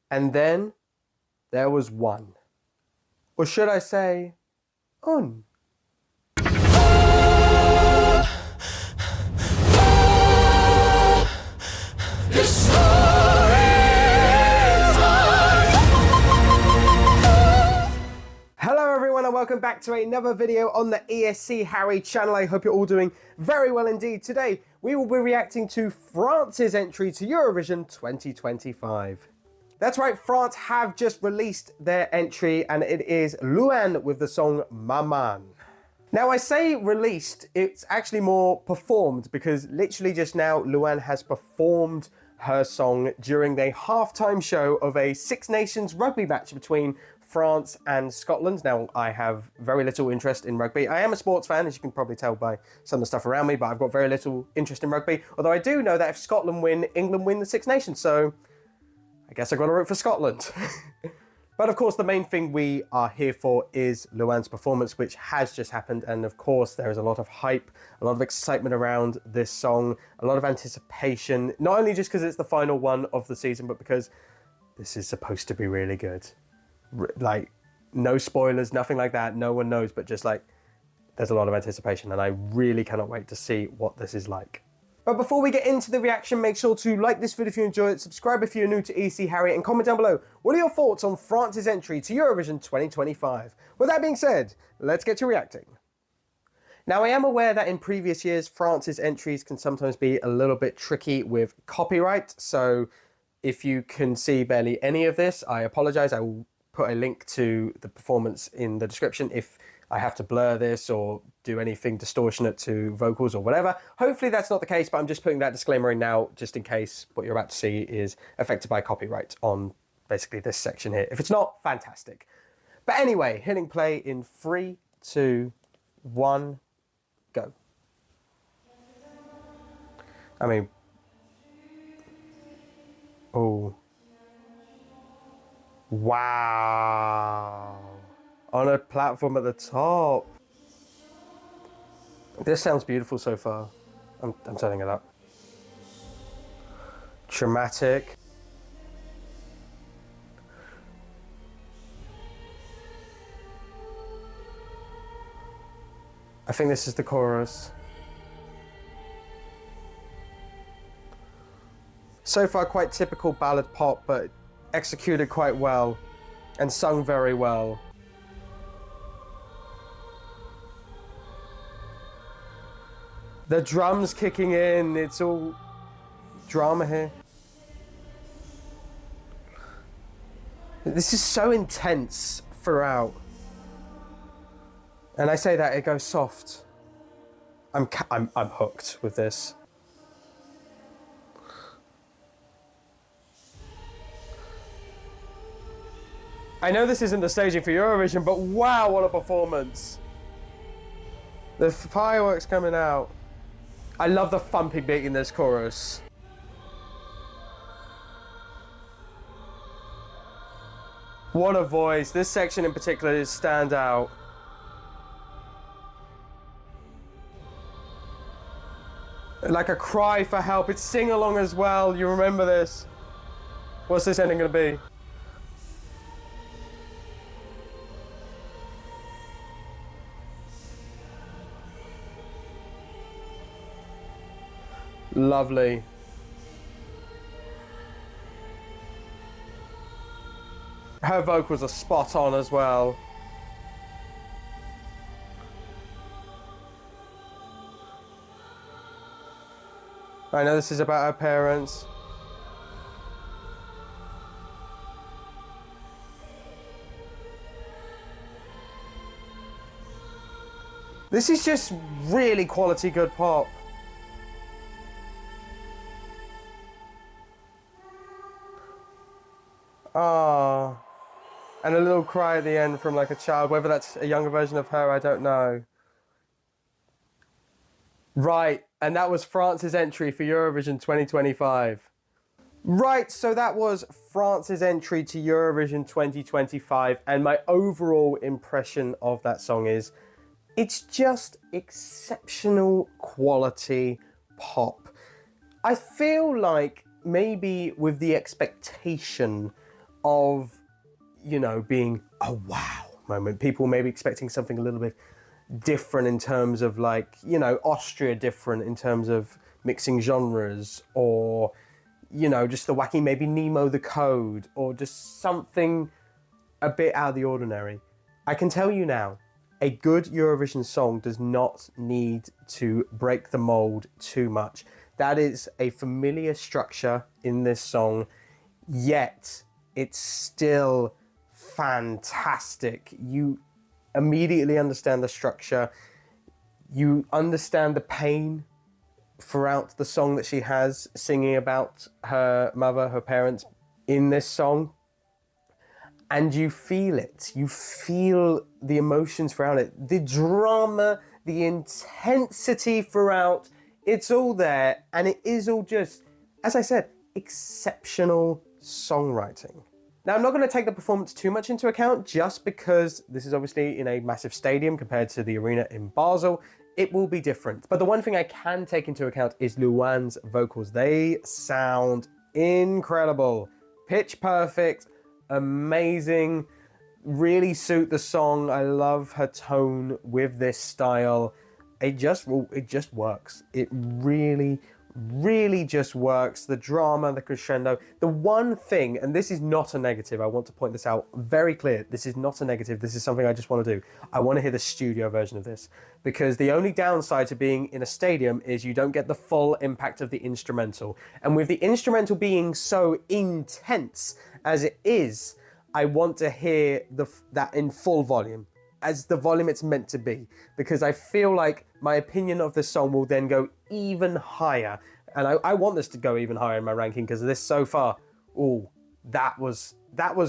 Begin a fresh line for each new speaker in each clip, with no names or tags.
And then there was one. Or should I say, un. Hello everyone and welcome back to another video on the ESC Harry channel. I hope you're all doing very well indeed. Today we will be reacting to France's entry to Eurovision 2025. That's right, France have just released their entry and it is Louane with the song Maman. Now I say released, it's actually more performed because literally just now Louane has performed her song during the halftime show of a Six Nations rugby match between France and Scotland. Now, I have very little interest in rugby. I am a sports fan, as you can probably tell by some of the stuff around me, but I've got very little interest in rugby. Although I do know that if Scotland win, England win the Six Nations, so I guess I've got to root for Scotland. But of course, the main thing we are here for is Louane's performance, which has just happened. And of course, there is a lot of hype, a lot of excitement around this song, a lot of anticipation, not only just because it's the final one of the season, but because this is supposed to be really good. Like, no spoilers, nothing like that. No one knows, but just like, there's a lot of anticipation and I really cannot wait to see what this is like. But before we get into the reaction, make sure to like this video if you enjoy it, subscribe if you're new to EC Harry, and comment down below, what are your thoughts on France's entry to Eurovision 2025? With that being said, let's get to reacting. Now, I am aware that in previous years, France's entries can sometimes be a little bit tricky with copyright. So if you can see barely any of this, I apologize. I will put a link to the performance in the description if I have to blur this or do anything distortionate to vocals or whatever. Hopefully that's not the case, but I'm just putting that disclaimer in now just in case what you're about to see is affected by copyright on basically this section here. If it's not, fantastic. But anyway, hitting play in 3, 2, 1, go. I mean, oh. Wow. On a platform at the top. This sounds beautiful so far. I'm turning it up. Dramatic. I think this is the chorus. So far quite typical ballad pop, but executed quite well and sung very well. The drums kicking in, it's all drama here. This is so intense throughout. And I say that, it goes soft. I'm hooked with this. I know this isn't the staging for Eurovision, but wow, what a performance. The fireworks coming out. I love the thumping beat in this chorus. What a voice. This section in particular is stand out. Like a cry for help. It's sing along as well. You remember this. What's this ending gonna be? Lovely. Her vocals are spot on as well. I know this is about her parents. This is just really quality good pop. Ah, and a little cry at the end from like a child, whether that's a younger version of her, I don't know. Right, and that was France's entry for Eurovision 2025. Right, so that was France's entry to Eurovision 2025, and my overall impression of that song is, it's just exceptional quality pop. I feel like maybe with the expectation of, you know, being a wow moment. People may be expecting something a little bit different in terms of, like, you know, Austria different in terms of mixing genres, or, you know, just the wacky, maybe Nemo the Code, or just something a bit out of the ordinary. I can tell you now, a good Eurovision song does not need to break the mold too much. That is a familiar structure in this song, yet it's still fantastic. You immediately understand the structure. You understand the pain throughout the song that she has, singing about her mother, her parents in this song. And you feel it. You feel the emotions throughout it. The drama, the intensity throughout, it's all there. And it is all just, as I said, exceptional songwriting. Now, I'm not going to take the performance too much into account, just because this is obviously in a massive stadium compared to the arena in Basel. It will be different. But the one thing I can take into account is Louane's vocals. They sound incredible. Pitch perfect, amazing, really suit the song. I love her tone with this style. It just works. It really just works. The drama, the crescendo. The one thing, and this is not a negative, I want to point this out very clear. This is not a negative. This is something I just want to do. I want to hear the studio version of this, because the only downside to being in a stadium is you don't get the full impact of the instrumental. And with the instrumental being so intense as it is, I want to hear that in full volume, as the volume it's meant to be, because I feel like my opinion of this song will then go even higher. And I want this to go even higher in my ranking, because this so far, oh, that was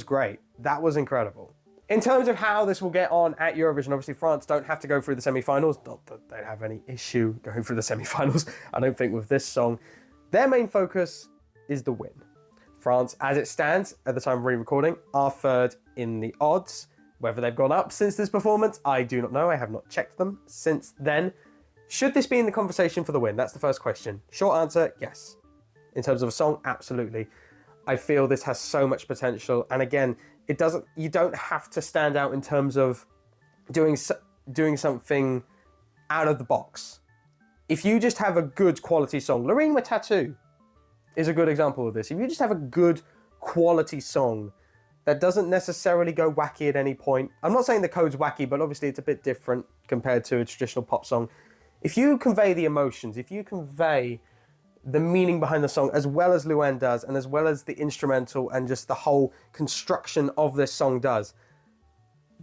great. That was incredible. In terms of how this will get on at Eurovision, obviously France don't have to go through the semi-finals. Not that they have any issue going through the semi-finals, I don't think, with this song. Their main focus is the win. France, as it stands at the time of re-recording, are third in the odds. Whether they've gone up since this performance, I do not know. I have not checked them since then. Should this be in the conversation for the win? That's the first question. Short answer, yes. In terms of a song, absolutely. I feel this has so much potential. And again, you don't have to stand out in terms of doing something out of the box. If you just have a good quality song, Loreen with Tattoo is a good example of this. If you just have a good quality song that doesn't necessarily go wacky at any point. I'm not saying the code's wacky, but obviously it's a bit different compared to a traditional pop song. If you convey the emotions, if you convey the meaning behind the song, as well as Louane does, and as well as the instrumental and just the whole construction of this song does,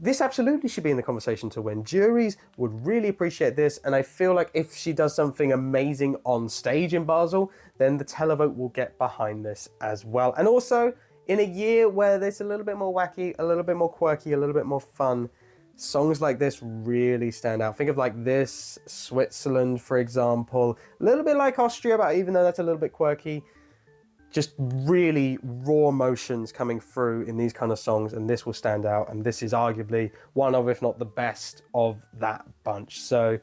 this absolutely should be in the conversation to win. Juries would really appreciate this, and I feel like if she does something amazing on stage in Basel, then the televote will get behind this as well. And also, in a year where there's a little bit more wacky, a little bit more quirky, a little bit more fun, songs like this really stand out. Think of like this, Switzerland, for example. A little bit like Austria, but even though that's a little bit quirky, just really raw emotions coming through in these kind of songs, and this will stand out. And this is arguably one of, if not the best of that bunch. So,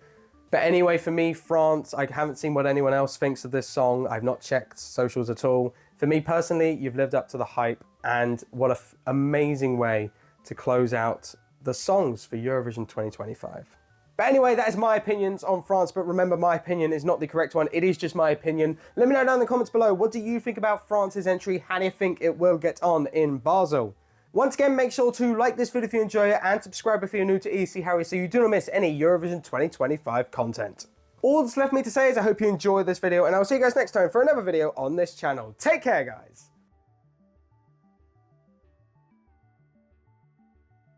but anyway, for me, France, I haven't seen what anyone else thinks of this song. I've not checked socials at all. For me personally, you've lived up to the hype, and what an amazing way to close out the songs for Eurovision 2025. But anyway, that is my opinions on France, but remember, my opinion is not the correct one. It is just my opinion. Let me know down in the comments below, what do you think about France's entry? How do you think it will get on in Basel? Once again, make sure to like this video if you enjoy it, and subscribe if you're new to ESC Harry so you do not miss any Eurovision 2025 content. All that's left me to say is I hope you enjoyed this video, and I'll see you guys next time for another video on this channel. Take care, guys.